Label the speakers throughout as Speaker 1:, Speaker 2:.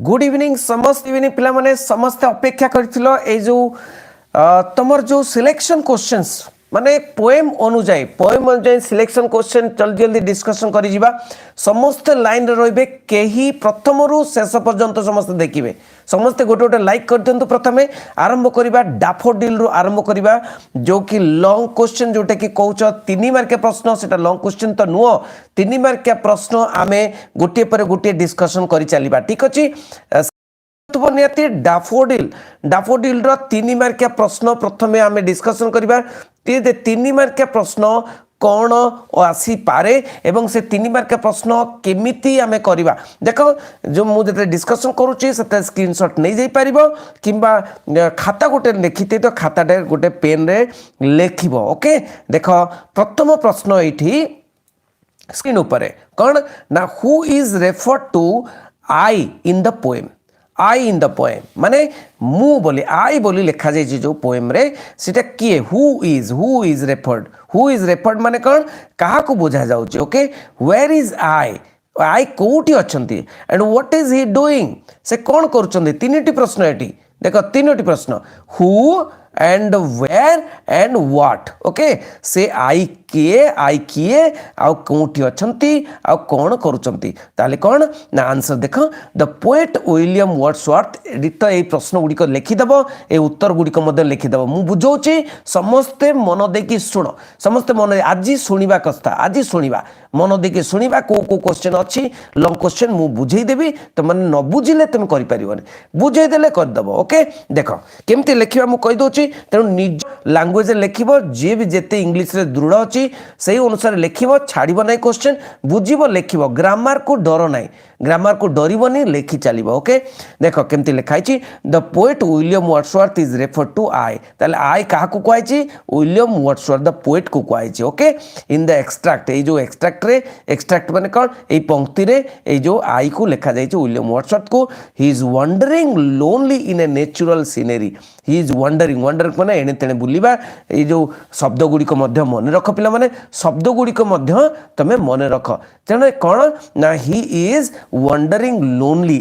Speaker 1: Good evening समस्त evening पिला माने समस्त अपेक्षा करथिलो ए जो तमर जो सिलेक्शन क्वेश्चंस माने पोएम अनुजाई सिलेक्शन क्वेश्चन जल्दी जल्दी डिस्कशन करि जिबा समस्त लाइन रे रहबे केही प्रथम रु शेष पर्यंत समस्त देखिबे समस्त गोटे गोटे लाइक कर दियंतु प्रथमे आरंभ करिबा डैफोडिल रु आरंभ करिबा जो कि लॉन्ग क्वेश्चन जोटे कि कहउछ 3 मार्क प्रश्न सेटा लॉन्ग क्वेश्चन तो नुओ 3 मार्क प्रश्न आमे गोटे पर गोटे डिस्कशन करि चलिबा ठीक अछि नियति डैफोडिल डैफोडिल रो 3 मार्क प्रश्न प्रथमे आमे डिस्कशन करिबा 3 मार्क प्रश्न कौन आसी पारे एवं से 3 मार्क प्रश्न केमिति आमे करिबा देखो जो मु जते डिस्कशन करूची सते स्क्रीनशॉट नै जाई परिबो किबा खाता गोटे लिखिते तो खाता डे गोटे पेन रे लेखिबो ओके देखो प्रथम प्रश्न एठी स्क्रीन ऊपर कौन ना who is referred to I in the poem I in the poem माने मु बोली आई बोली लिखा जाय जो पोएम रे सेटा किए हु इज रेफर्ड माने कौन कहा को बुझा जाउची ओके वेयर इज आई कोठी अछंती and what is he doing से कौन करूचंती तीनटी प्रश्न एटी देखो तीनटी प्रश्न who and where and what okay से आई किए आ कोठी अछंती आ कोन करूचंती ताले कोन ना आंसर देखो the poet William Wordsworth edit ए प्रश्न गुडी को लिखि दबो ए उत्तर गुडी को मध्य लिखि दबो मु बुझौची समस्त मन देखि सुनो समस्त मन आजि सुनिबा कस्ता आजि सुनिबा मन देखि सुनिबा को क्वेश्चन अछि लॉन्ग क्वेश्चन मु बुझेई देबी त मन न बुझिले तुम करि परिबोनी बुझेई देले कर दबो ओके देखो केमति लिखिबा मु कहि दोची तेनु निज लैंग्वेज लिखिबो जे भी जेते इंग्लिश रे दृढ़ अछि सही अनुसार लिखिबो छाड़िबो नै क्वेश्चन बुझिबो लिखिबो ग्रामर को डर नै ग्रामर को डरिबोनी लेखि चलिबो ओके देखो केमति लिखाई छी the poet William Wordsworth is referred to I ताले आई काहा को कहै छी विलियम वर्ड्सवर्थ द पोएट को कहै छी ओके इन द एक्सट्रैक्ट ए जो एक्सट्रैक्ट रे एक्सट्रैक्ट माने कोन ए पंक्ति रे ए जो आई को लिखा जाय छी विलियम वर्ड्सवर्थ को ही is wandering lonely in a natural scenery he is wondering माने एने तेने बुलिबा ए जो शब्द गुडी को मध्य मन रख पिला माने शब्द गुडी को मध्य तमे मन रख तेने कोन ना he is wandering lonely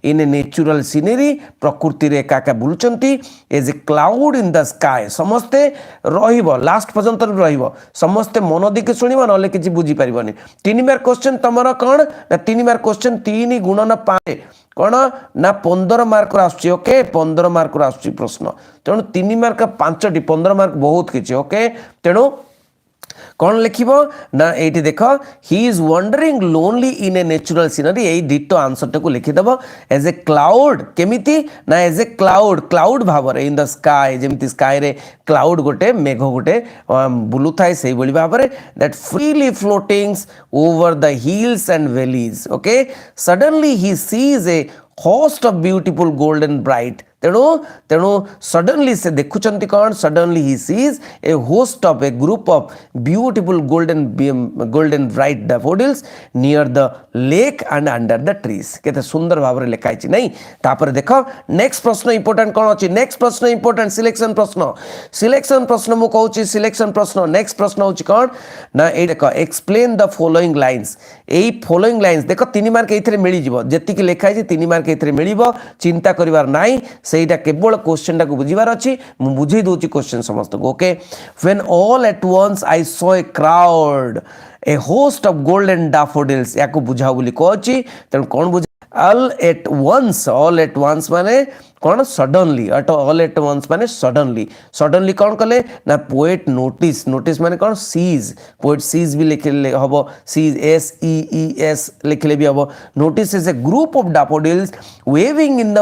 Speaker 1: in a natural scenery प्रकृति रे काका बुलचंती as a cloud in the sky समस्ते रहिबो लास्ट पर्यंत रहिबो समस्ते मन देखि सुनिबो नले किछि बुझी परिबोनी 3 मार्क क्वेश्चन तमरो कोन ना 3 मार्क क्वेश्चन 3 गुणन 5 कोन ना 15 मार्क आछी ओके 15 मार्क आछी प्रश्न तेणु 3 मार्क 5टी 15 मार्क बहुत किछि ओके तेणु कौन लिखिबो ना एटी देखो he is wandering lonely in a natural scenery ए डिटो आंसर टको लिखि दबो एज ए क्लाउड केमिति ना एज ए क्लाउड भाବରେ इन द स्काई जेमिति स्काई रे क्लाउड गोटे मेघ गोटे बुलु थाए सेही बोली भाବରେ that freely floatings over the hills and valleys okay suddenly he sees a host of beautiful golden bright तेणु सडनली से देखुचंती कौन suddenly he sees a host of A group of beautiful golden bright daffodils near the lake and under the trees केते सुंदर भाव रे लिखाई छी नहीं तापर देखो नेक्स्ट प्रश्न इंपोर्टेंट कोन अछि नेक्स्ट प्रश्न इंपोर्टेंट सिलेक्शन प्रश्न मु कहूची सिलेक्शन प्रश्न नेक्स्ट प्रश्न होची कोन ना ए देखो explain the following lines A following lines देखो 3 मार्क एथरे मिली जिवो जेति कि लिखाई छी 3 मार्क एथरे मिलिबो चिंता करिवार नाही सेटा केवल क्वेश्चन टाको बुझिबार अछि मु बुझी दोची क्वेश्चन समस्त को okay when all at once I saw a crowd a host of golden daffodils याको बुझाओ बोली कहछि त कोन बुझ ऑल एट वंस माने कौन सडनली ऑल एट वंस माने सडनली कौन कले ना पोएट नोटिस माने कौन सीज पोएट सीज भी लिखले हबो सीज SEES लिखले भी हबो notice is a group of daffodils waving in the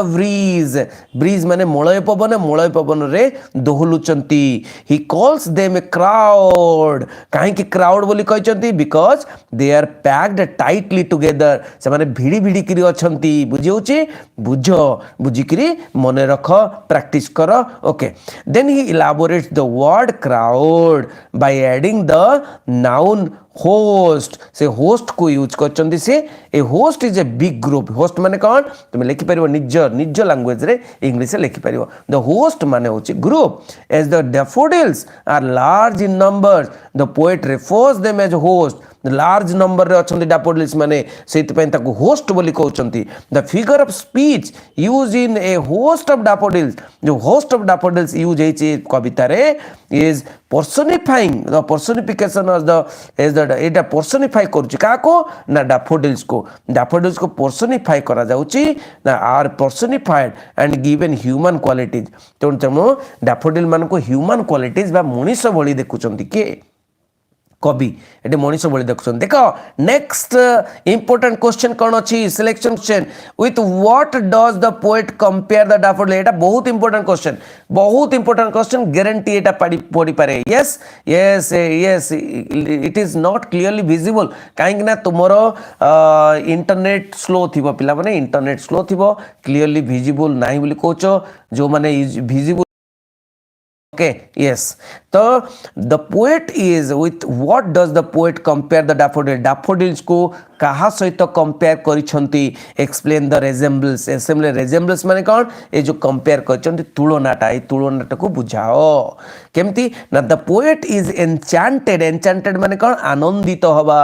Speaker 1: breeze माने मलय पवन रे दोहलुचंती he calls them a crowd काहे कि क्राउड बोली कहचंती because they are packed tightly together से माने भिड़ी करी अछंती बुझियोची बुझिकरी मने रख प्रैक्टिस कर okay then he elaborates the word crowd by adding the noun host से होस्ट को यूज करचंदी से a host is a big group host माने कौन तुम लिखि परिबो निज लैंग्वेज रे इंग्लिश से लिखि परिबो द होस्ट माने होची group as the daffodils are large in numbers the poet refers them as host large number रे अछंती डैफोडिल्स माने सेति पय ताको होस्ट बोली कहउचंती the figure of speech use in a host of daffodils जो होस्ट ऑफ डैफोडिल्स यूज हेची कविता रे is personifying the personification of the is the एटा पर्सनिफाई करूची काको ना डैफोडिल्स को पर्सनिफाई करा जाउची ना are personified and given human qualities तेणु डैफोडिल मान को ह्यूमन क्वालिटीज बा मनीष भली देखुचंती के कवि ये मनीष भली देखुन देख नेक्स्ट इंपोर्टेंट क्वेश्चन कौन अच्छी selection question with what does the poet compare the daffodil एटा बहुत इंपोर्टेंट क्वेश्चन गारंटी एटा पड़ी पारे yes yes yes it is not clearly visible कहीं ना तुमरो इंटरनेट स्लो थिबो पिला माने इंटरनेट स्लो थिबो क्लियरली विजिबल नाही बोली कहचो जो माने visible okay yes so the poet is with what does the poet compare the daffodils को कहा सहित कंपेयर करिसंती एक्सप्लेन द रेजेम्बल्स माने कौन ए जो कंपेयर करिसंती तुलनाटा ए तुलनाटा को बुझाओ केमती ना द पोएट इज एन्चांटेड माने कौन आनंदित हवा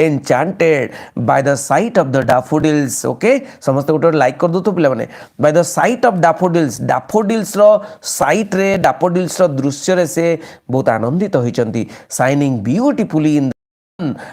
Speaker 1: enchanted by the sight of the daffodils okay समस्त गोटे लाइक कर दो तो पिला माने by the sight of daffodils रो साइट रे डैफोडिल्स रो दृश्य रे से बहुत आनंदित होइचंती shining beautifully in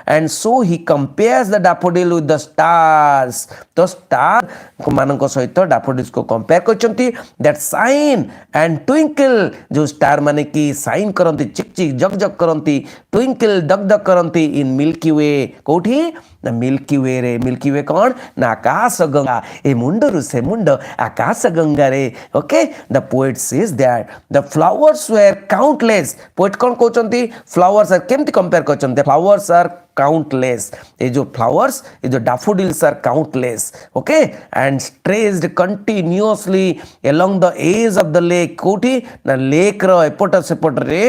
Speaker 1: and so he compares the daffodil with the stars तो स्टार मान सहित डैफोडिल्स को कंपेयर करचंती दैट शाइन एंड ट्विंकल जो स्टार माने की शाइन करंती चिक जग जग करंती ट्विंकल दग दग करंती इन मिल्की वे कोठी ना मिल्की वे कौन ना आकाश गंगा ए मुंडरु से मुंड आकाश गंगा रे okay the poet says that the flowers were countless poet कौन कहचंती फ्लावर्स आर केमती कंपेयर करचंती फ्लावर्स आर काउंटलेस ये जो फ्लावर्स ये जो daffodils are countless okay and stretched continuously along the edge of the lake कोठी ना लेक रो एपट सेपट रे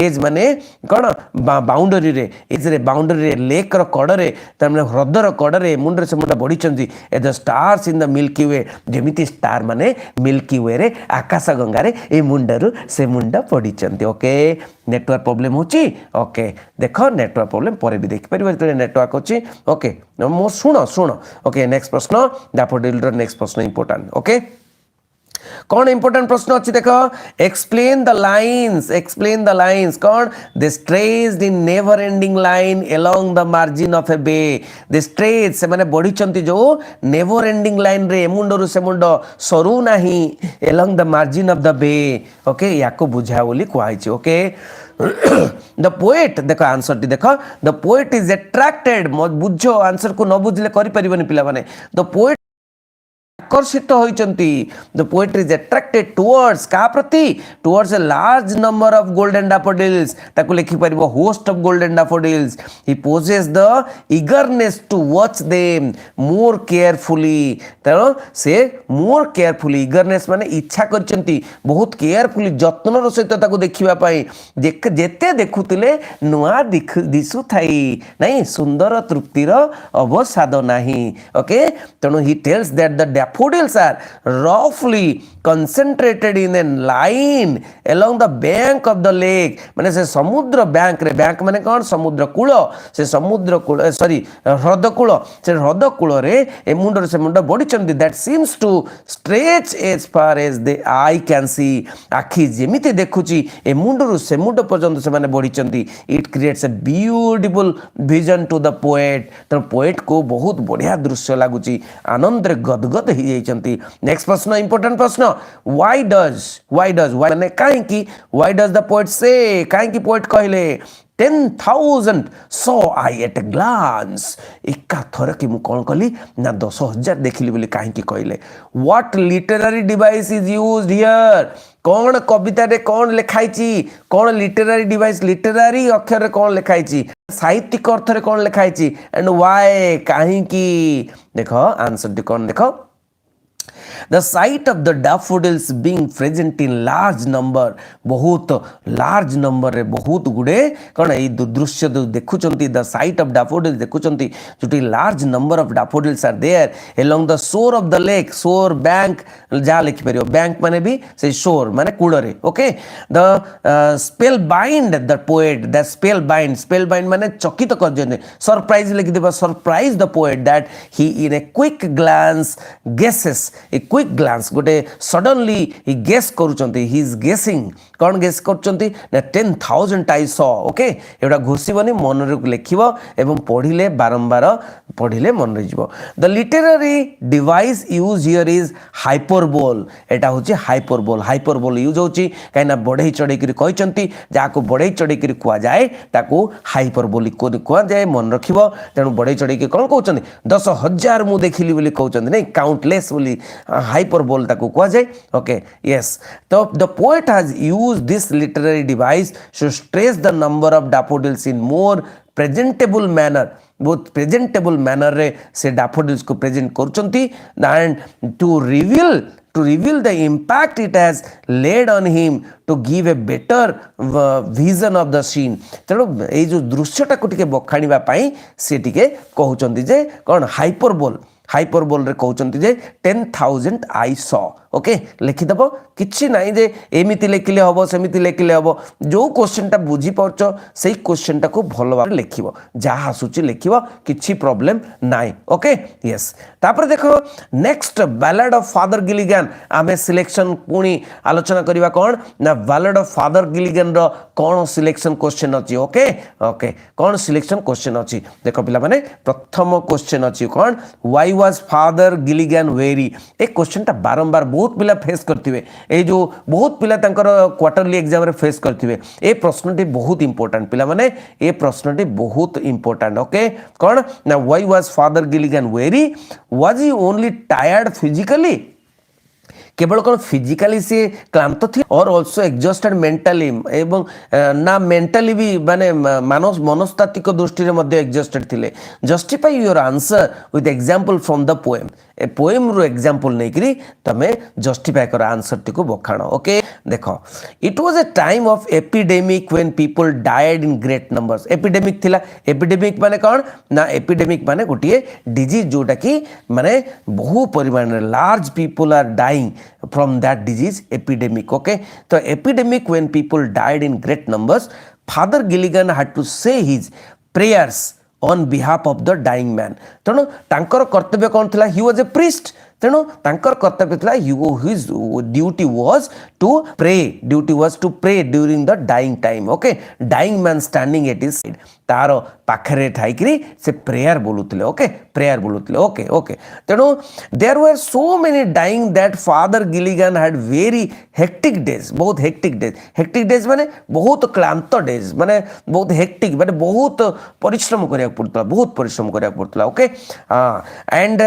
Speaker 1: एज माने कोन बाउंडरी रे एज रे बाउंडरी रे लेक रो कड़ रे त माने ह्रद रो कड़ रे मुंड से मुंड बढिचंती ए the stars in the Milky Way जेमिति स्टार माने मिल्की वे रे आकाश गंगा रे ए मुंडरू से मुंड पढिचंती ओके नेटवर्क प्रॉब्लम होची ओके देखो नेटवर्क प्रॉब्लम पर भी देख परिवार नेटवर्क अच्छी ओके मो शुण ओके नेक्स्ट प्रश्न डैफोडिल नेक्स्ट प्रश्न इंपोर्टेंट ओके कौन इंपोर्टेंट प्रश्न अच्छी देखो एक्सप्लेन द लाइन्स कौन they stretched in never ending line along the margin of A bay they stretch से माने बढ़ी चंती जो नेवर एंडिंग लाइन रे मुंडरू से मुंड सरू नाही along the margin of the bay okay याको बुझा बोली कहै ओके द पोएट देखो आंसर टी देखो द पोएट इज अट्रैक्टेड बुझो आंसर को न बुझले करि परिबनी पिला माने द पोएट आकर्षित होइचंती the poet is attracted towards का प्रति towards a large number of golden daffodils ताको लिखि परिबो host of golden daffodils he possess the eagerness to watch them more carefully तेणु से मोर केयरफुली ईगरनेस माने इच्छा करचंती बहुत केयरफुली जत्नर सहित ताको देखिबा पई जेते देखुतिले नुआ दिसु थाई नहीं सुंदर तृप्तिर अवसाद नाही ओके तेणु he tells that the daffodils are roughly concentrated in a line along the bank of the lake माने से समुद्र बैंक रे बैंक माने कौन समुद्र कूल से समुद्र कूल सॉरी ह्रद कूल से ह्रद कूल रे ए मुंडर से मुंड बॉडी चंदी that seems to stretch as far as the eye can see आखि जेमिति देखुची ए मुंडर से मुंड पर्यंत से माने बॉडी चंदी it creates a beautiful vision to the poet तो पोएट को बहुत बढ़िया दृश्य लागुची आनंद रे गदगद ही जाइचंती नेक्स्ट प्रश्न इंपोर्टेंट प्रश्न व्हाई डज माने काहे की व्हाई डज द पोएट से काहे की पोएट कहले 10,000 saw I at a glance एका थर कि मु कोन कली ना 10,000 देखिली बोली काहे की कहले what literary device is used here कौन कविता रे कौन लिखाइची कौन लिटरेरी डिवाइस लिटरेरी अक्षर रे कौन लिखाइची साहित्यिक अर्थ रे कौन लिखाइची एंड व्हाई काहे की देखो आंसर दी कौन देखो the sight of the daffodils being present in large number बहुत लार्ज नंबर रे बहुत गुडे कौन ये दृश्य देखुचंती द साइट ऑफ डैफोडिल्स देखुचंती जोटी large number of daffodils are there along the shore of the lake shore bank जा लिखि परियो बैंक माने भी से शोर माने कूड़रे okay the spellbound the poet the spellbound माने चकित कर जने सरप्राइज लिखि देबा surprise the poet that he in a quick glance guesses a quick glance गोटे सडनली ही गेस करूचंती ही इज गेसिंग कौन गेस करूचंती ना 10,000 आई सॉ ओके एटा घोषिबनी मन रे लिखिबो एवं पढ़िले बारंबार पढ़िले मन रे जिवो the literary device use here is hyperbole एटा होची हाइपरबोल यूज होची काइना बढ़ई चढ़ई करी कहचंती जाको बढ़ई चढ़ई करी कुआ जाए ताको हाइपरबोलिक को कुआ जाए मन रखिबो तेनु बढ़ई चढ़ई के कोन कहचंती 10,000 मु देखिली बोली कहचंती नै काउंटलेस बोली हाइपरबोल ताको कुआ जाए ओके यस तो the poet has used this literary device to stress the number of daffodils in more presentable manner बहुत प्रेजेंटेबल मैनर रे से डैफोडिल्स को प्रेजेंट करचंती and to reveal the impact it has led on him to give a better vision of the scene तेणु ये जो दृश्यटा को टिके बखाणीबा पई से टिके कहउचंती जे कोन हाइपरबोल रे कहउचंती जे 10,000 आई सॉ ओके लिखिदेव किछि नाई जे एमिति लेखिले हबो सेमिति लेखिले हबो जो क्वेश्चन टा बुझी पाउछ सेही क्वेश्चन टा को भलो भाबे लिखिबो जहा आसुची लिखिबो किछि प्रॉब्लम नाई ओके यस तापर देखो next ballad of Father Gilligan आमे सिलेक्शन पुणी आलोचना करिवा कोन ना बैलेड ऑफ फादर गिलिगन रो कोन सिलेक्शन क्वेश्चन अछि ओके ओके कोन सिलेक्शन क्वेश्चन अछि देखो पिला माने प्रथम क्वेश्चन अछि कोन why was Father Gilligan weary a question टा बारंबार बहुत पिला फेस करथिबे ए जो बहुत पिला तांकर क्वार्टरली एग्जाम रे फेस करथिबे ए प्रश्नटी बहुत इंपोर्टेंट पिला माने ए प्रश्नटी बहुत इंपोर्टेंट ओके कोन ना why was Father Gilligan very was he only tired physically केवल कौन फिजिकली से क्लांत थी और ऑल्सो एग्जॉस्टेड मेंटली एवं ना मेंटली भी माने मानस मनस्तात्विक दृष्टि रे मध्य एग्जॉस्टेड थिले justify your answer with example from the poem ए पोएम रो एग्जांपल नै करी तमे जस्टिफाई कर आंसर टिको बखाणो ओके देखो it was a time of epidemic when people died in great numbers epidemic थिला एपिडेमिक माने कौन ना एपिडेमिक माने गोटिए डिजीज जोटा की माने बहु परिमाण रे large people are dying from that disease epidemic okay so epidemic when people died in great numbers father Gilligan had to say his prayers on behalf of the dying man तेणु तांकर कर्तव्य कौन थिला he was a priest तेणु तांकर कर्तव्य थिला his duty was to pray during the dying time okay dying man standing at his side तार पाखरे ठाइकरी से प्रेयर बोलुतले ओके प्रेयर बोलुतले ओके ओके तेणु there were so many dying that Father Gilligan had very hectic days बहुत hectic days माने बहुत क्लांत डेज माने बहुत हेक्टिक माने बहुत परिश्रम करिया पड़तला okay and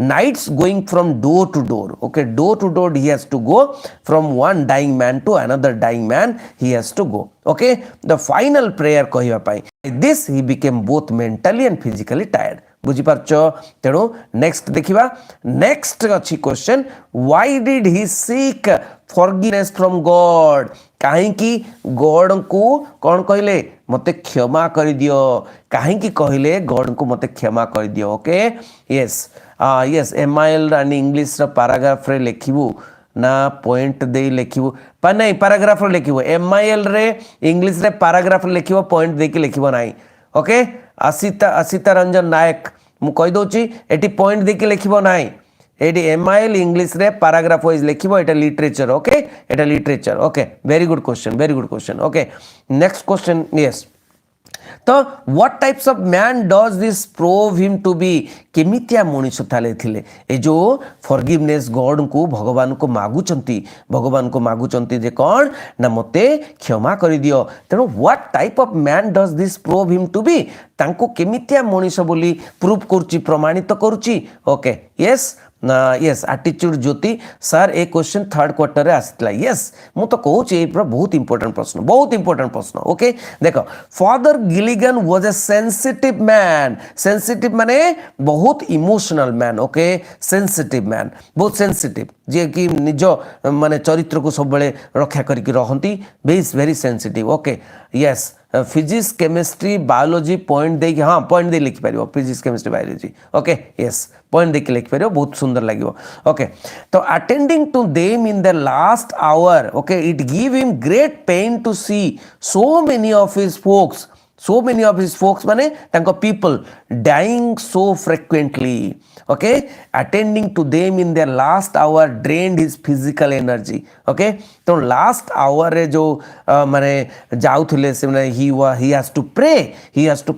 Speaker 1: nights going from door to door okay door to door he has to go from one dying man to another dying man he has to go okay the final prayer कहिबा पाई this he became both mentally and physically tired बुझी पारछो तेणु next देखिबा next अछि question why did he seek forgiveness from god काहे की God को कोन कहले मते क्षमा कर दियो काहे की कहले गॉड को मते क्षमा कर दियो okay yes yes MIL and English रा पैराग्राफ रे लिखिबू ना पॉइंट दे लिखिबो पर नहीं पैराग्राफ रे लिखिबो एमआईएल रे इंग्लिश रे पैराग्राफ रे लिखिबो पॉइंट दे के लिखिबो नाही ओके असिता रंजन नायक मु कहि दोची एटी पॉइंट दे के लिखिबो नाही एटी एमआईएल इंग्लिश रे पैराग्राफ वाइज लिखिबो एटा लिटरेचर ओके एटा literature okay very good question okay next question yes तो what types of man does this prove him to be केमितिया मनुष्य थाले थिले ए जो फॉरगिवनेस गॉड को भगवान को मागुचंती जे कौन ना मते क्षमा कर दियो तेणु what type of man does this prove him to be तांको केमितिया मनुष्य बोली प्रूव करूची प्रमाणित करूची okay yes yes attitude Jyoti sir a question third quarter रे आसला यस मु तो कहूँ ये बहुत इंपोर्टेंट प्रश्न ओके देख Father Gilligan was a sensitive man sensitive माने बहुत emotional man okay sensitive man बहुत सेंसिटिव जे कि निज माने चरित्र को सब बळे रक्षा करके रहंती very sensitive okay yes physics chemistry biology point दे हाँ पॉइंट दे लिखि पारिबो physics chemistry biology okay yes point देखिए लिखि पारिबो बहुत सुंदर लगे ओके तो attending to them in the last hour okay it give him great pain to see so many of his folks माने तांको people dying so frequently okay attending to them in their last hour drained his physical energy okay तो last hour रे जो माने जाउथले से माने he has to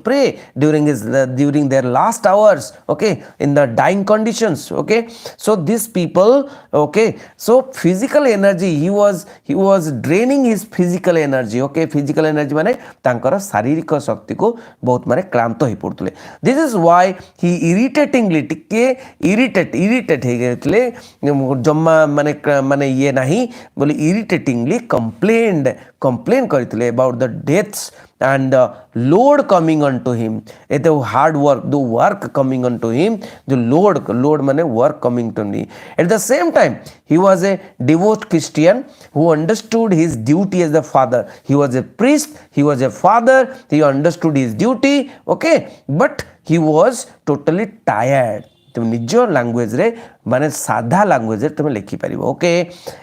Speaker 1: pray during their last hours okay in the dying conditions okay so this people okay so physical energy he was draining his physical energy okay physical energy माने तांकर शारीरिक शक्ति को बहुत माने क्लांत हो पड़ुले दिस इज व्हाई ही इरिटेटिंगली टिके irritate हे गए जम्मा माने ये नहीं बोले इरिटेटिंगली कंप्लेन करथिले about the deaths and load coming unto him एते hard work the work coming unto him the load माने work coming to me at the same time he was a devout Christian who understood his duty as a father he was a priest he was a father he understood his duty okay but he was totally tired तुम निज language रे माने साधा language रे तुम लिखि पारिबो okay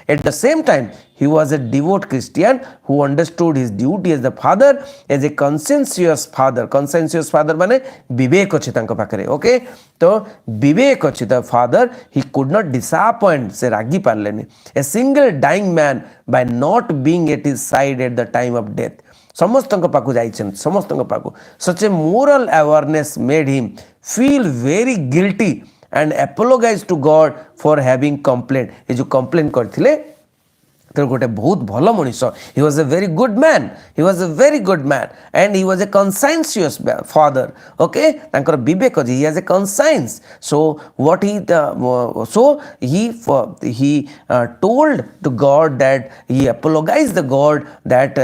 Speaker 1: at the same time he was a devout Christian who understood his duty as the father as a conscientious father माने विवेक अछि तांको पाखरे ओके तो विवेक अछि the father he could not disappoint से रागी पारलेनी a single dying man by not being at his side at the time of death समस्त पाखु जाइछन समस्त पाखु such a moral awareness made him feel very guilty and apologize to God for having complained ये जो complain करथिले तो गोटे बहुत भल Manish he was a very good man and he was a conscientious father okay तांकर विवेक he has a conscience so what he told to God that he apologized the God that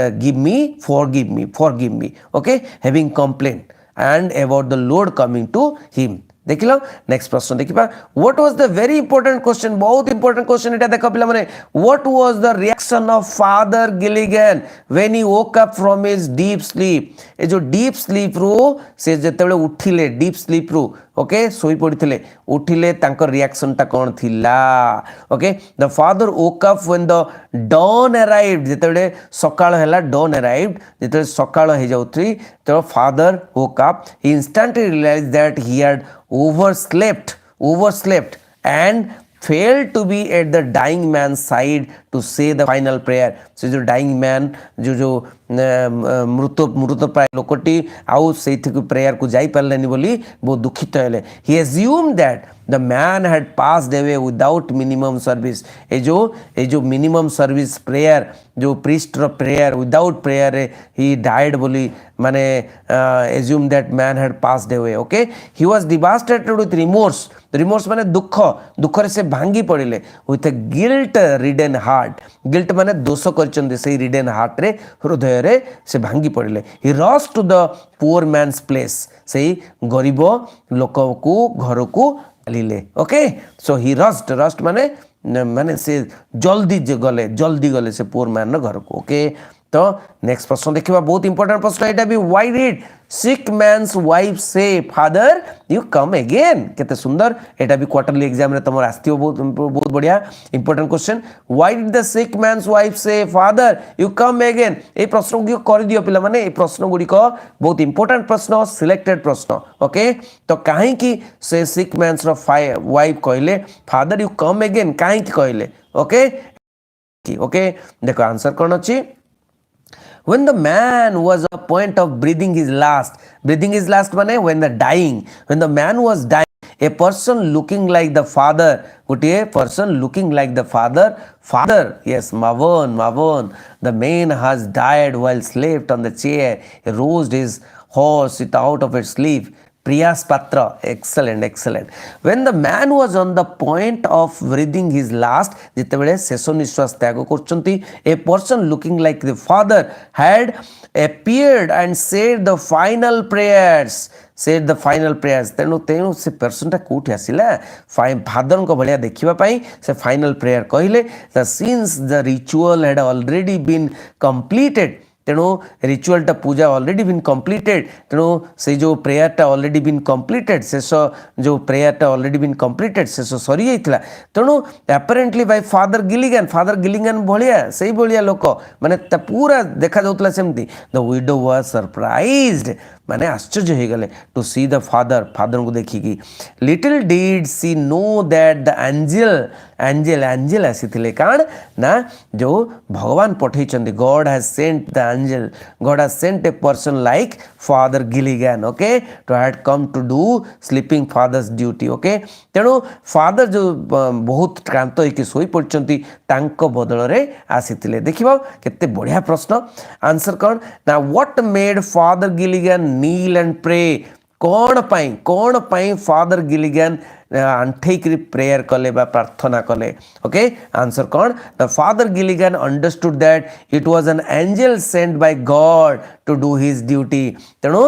Speaker 1: forgive me okay having complained and about the Lord coming to him देख लो next प्रश्न देखिबा what was the very important question बहुत important question एटा देखो पिला माने what was the reaction of Father Gilligan when he woke up from his deep sleep ए जो डीप स्लीप रो से जेतेबेले उठिले डीप स्लीप रो ओके सोई पड़िथिले उठिले तांकर रिएक्शन ता कोन थिला okay the father woke up when the dawn arrived जेतेबेले सकाळ हैला डॉन अराइव्ड जेतेबेले सकाळ हे जाउथि तो father woke up he instantly realized that he had overslept and failed to be at the dying man's side to say the final prayer so जो dying man जो मृत प्राय लोकटी आउ से प्रेयर को जाई पारलेनी बोली बहुत दुखित हेले he assumed that the man had passed away without minimum service ए जो minimum service prayer जो priest row prayer without prayer he died बोली माने assume that man had passed away okay he was devastated with remorse माने दुख रे से भांगी पड़िले with a guilt ridden heart guilt माने दोष करचंदे से ridden heart रे हृदय रे से भांगी पड़िले he rushed to the poor man's place से गरीब लोक को घर को लीले ओके सो ही रस्ट माने से जल्दी गले से पुअर मैन घर को ओके तो नेक्स्ट प्रश्न देखिबा बहुत इंपोर्टेंट प्रश्न एटा भी why did sick man's wife say father you come again केते सुंदर एटा भी क्वार्टरली एग्जाम रे तमर आस्तियो बहुत बढ़िया important question why did the sick man's wife say father you come again ए प्रश्न को कर दियो पिला माने ए प्रश्न गुडी को बहुत इंपोर्टेंट प्रश्न सिलेक्टेड प्रश्न ओके तो काहे की से सिक मैन्स रो वाइफ कहले फादर यू कम अगेन काहे की कहले ओके ओके देखो आंसर कोन अछि when the man was at the point of breathing his last माने when the man was dying a person looking like the father gotiye person looking like the father yes Mavan the man has died while slept on the chair he roused his horse it out of its sleep Priyas Patra, excellent, excellent. When the man was on the point of breathing his last, ଯେତେବେଳେ ଶେଷ ନିଶ୍ୱାସ ତ୍ୟାଗ କରୁଛନ୍ତି, a person looking like the father had appeared and said the final prayers. Said the final prayers. ତେଣୁ ସେ ପର୍ସନଟା କୋଉଠି ଆସିଲା? ଫାଦରଙ୍କ ଭଳିଆ ଦେଖିବା ପାଇଁ ସେ ଫାଇନାଲ ପ୍ରେୟାର କହିଲେ. The since the ritual had already been completed, तेणु रिचुअलटा पूजा ऑलरेडी बीन कंप्लीटेड, तेणु से जो प्रेयरटा ऑलरेडी बीन कंप्लीटेड, शेष जो प्रेयरटा ऑलरेडी बीन कंप्लीटेड, शेष सरी जाइथिला. तेणु अपेरेंटली बाय फादर गिलिगन भलिया सही भलिया लोक माने पूरा देखा जाउतला सेमती. द विडो वाज सरप्राइज्ड, माने आश्चर्य हो गले टू सी द फादर को देखिकी. Little did see know that the angel आसीथिले काण ना जो भगवान पठेइचंदी. God has sent the angel, God has sent a person like Father Gilligan, okay, to had come to do sleeping father's duty. Okay, तेणु father जो बहुत क्रांत होइके सोई पड़चंती तांको बदल रे आसीथिले. देखिबो केते बढ़िया प्रश्न. आंसर कौन ना, what made Father Gilligan kneel and pray. कौन पाई फादर गिलिगन आंठेकरी प्रेयर कले बा प्रार्थना कले. ओके, आंसर कौन, the Father Gilligan understood that it was an angel sent by God to do his duty. तेणु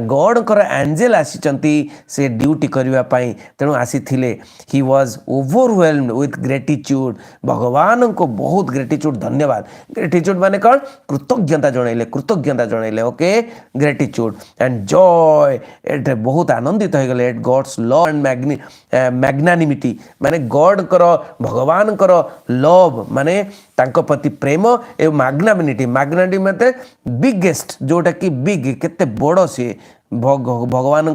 Speaker 1: गॉड कर एंजल आसीचंती से ड्यूटी करबा पई, तेणु आसीथिले. He was overwhelmed with gratitude. भगवान को बहुत ग्रेटिट्यूड, धन्यवाद. ग्रेटिट्यूड माने कौन, कृतज्ञता जणाइले. Okay, gratitude and Joy, eight बहुत आनंदित हो गले at God's love and magnanimity, माने गॉड कर भगवान कर लव माने तांको प्रति प्रेम एवं मैग्नानिमिटी मतलब बिगेस्ट, जोटा कि बिग केते बड़ सी भगवान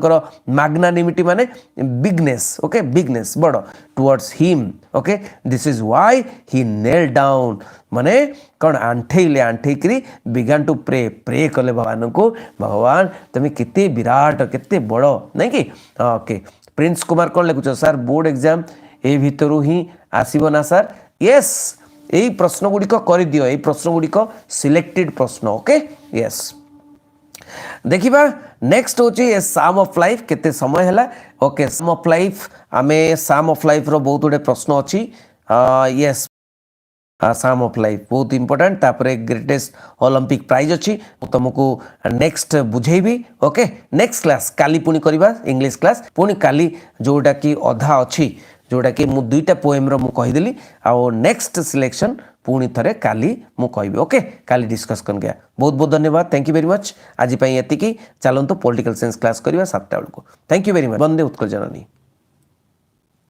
Speaker 1: मैग्नानिमिटी माने बिगनेस. ओके, बिगनेस बड़ towards him. Okay, this is why he nail down, माने कौन आंठेकरी बिगान टू प्रे कले भगवान को. भगवान तुम्हें केते विराट केते बड़ नहीं कि. ओके, प्रिंस कुमार कौन लिखुच सर, बोर्ड एग्जाम ए भितरु ही आसीबो ना सर. यस, यही प्रश्न गुड़िक कर दियो, यही प्रश्न गुड़िक सिलेक्टेड प्रश्न. Okay, yes. देखिबा नेक्स्ट होची ए साम ऑफ लाइफ. केते समय हला. ओके, साम ऑफ लाइफ आमे साम ऑफ लाइफ रो बहुत गुडे प्रश्न अछि. यस, साम ऑफ लाइफ बहुत इंपोर्टेंट. तापरे ग्रेटेस्ट ओलंपिक प्राइज अच्छी तुमको नेक्स्ट बुझेबी. ओके, नेक्स्ट क्लास काली पुणी करवा इंग्लिश क्लास. पुणी काली जोटा कि अधा अच्छी, जोटा कि मु दुईटा पोएम रो मु कहिदेली. आउ नेक्स्ट सिलेक्शन पुणी थरे काली मु कहबी. ओके, काली डिस्कस कर गया. बहुत बहुत धन्यवाद. Thank you very much. आज एतिकी चलतो पॉलिटिकल साइंस क्लास करवा 7टा बेलू. Thank you very much. Vande Utkal Janani.